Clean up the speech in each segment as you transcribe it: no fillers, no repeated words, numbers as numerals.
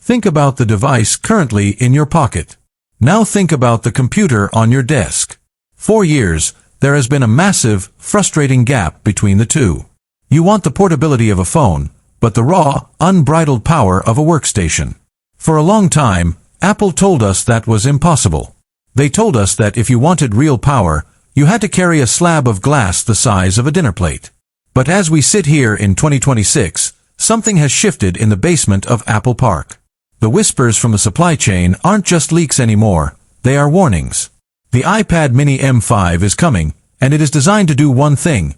Think about the device currently in your pocket. Now think about the computer on your desk. 4 years, there has been a massive, frustrating gap between the two. You want the portability of a phone, but the raw, unbridled power of a workstation. For a long time, Apple told us that was impossible. They told us that if you wanted real power, you had to carry a slab of glass the size of a dinner plate. But as we sit here in 2026, something has shifted in the basement of Apple Park. The whispers from the supply chain aren't just leaks anymore, they are warnings. The iPad mini M5 is coming, and it is designed to do one thing: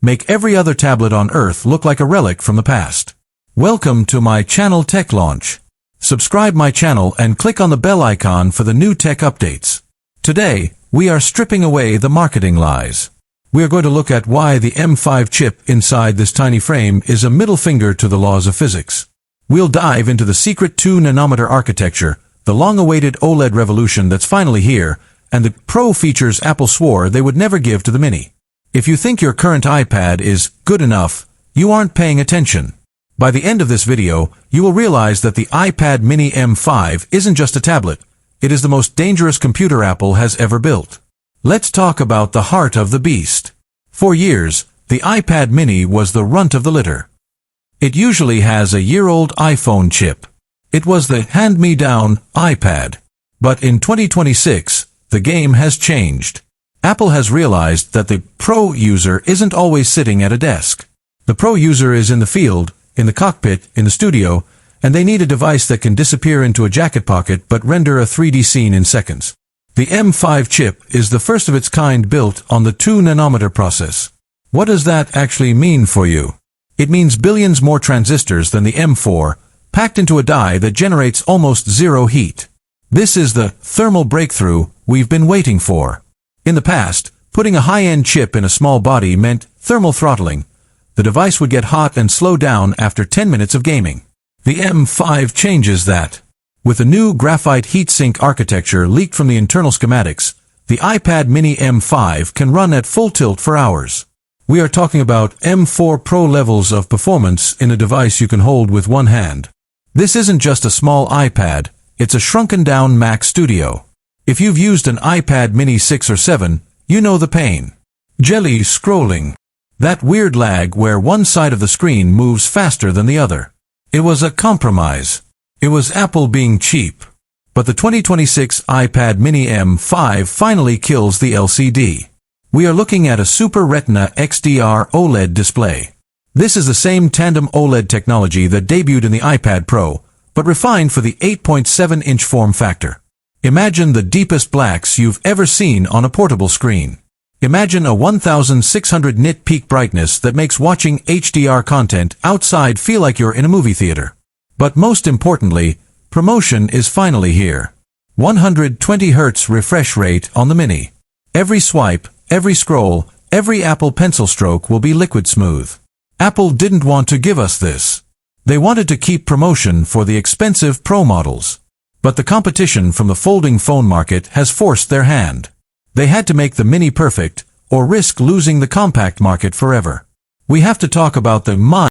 make every other tablet on Earth look like a relic from the past. Welcome to my channel Tech Launch. Subscribe my channel and click on the bell icon for the new tech updates. Today, we are stripping away the marketing lies. We are going to look at why the M5 chip inside this tiny frame is a middle finger to the laws of physics. We'll dive into the secret 2-nanometer architecture, the long-awaited OLED revolution that's finally here, and the Pro features Apple swore they would never give to the Mini. If you think your current iPad is good enough, you aren't paying attention. By the end of this video, you will realize that the iPad mini M5 isn't just a tablet, it is the most dangerous computer Apple has ever built. Let's talk about the heart of the beast. For years, the iPad mini was the runt of the litter. It usually has a year-old iPhone chip. It was the hand-me-down iPad. But in 2026, the game has changed. Apple has realized that the Pro user isn't always sitting at a desk. The Pro user is in the field, in the cockpit, in the studio, and they need a device that can disappear into a jacket pocket but render a 3D scene in seconds. The M5 chip is the first of its kind built on the 2-nanometer process. What does that actually mean for you? It means billions more transistors than the M4, packed into a die that generates almost zero heat. This is the thermal breakthrough we've been waiting for. In the past, putting a high-end chip in a small body meant thermal throttling. The device would get hot and slow down after 10 minutes of gaming. The M5 changes that. With a new graphite heatsink architecture leaked from the internal schematics, the iPad mini M5 can run at full tilt for hours. We are talking about M4 Pro levels of performance in a device you can hold with one hand. This isn't just a small iPad, it's a shrunken-down Mac Studio. If you've used an iPad mini 6 or 7, you know the pain. Jelly scrolling. That weird lag where one side of the screen moves faster than the other. It was a compromise. It was Apple being cheap. But the 2026 iPad mini M5 finally kills the LCD. We are looking at a Super Retina XDR OLED display. This is the same tandem OLED technology that debuted in the iPad Pro, but refined for the 8.7-inch form factor. Imagine the deepest blacks you've ever seen on a portable screen. Imagine a 1600 nit peak brightness that makes watching HDR content outside feel like you're in a movie theater. But most importantly, ProMotion is finally here. 120 Hz refresh rate on the Mini. Every swipe, every scroll, every Apple Pencil stroke will be liquid smooth. Apple didn't want to give us this. They wanted to keep ProMotion for the expensive Pro models. But the competition from the folding phone market has forced their hand. They had to make the Mini perfect, or risk losing the compact market forever. We have to talk about the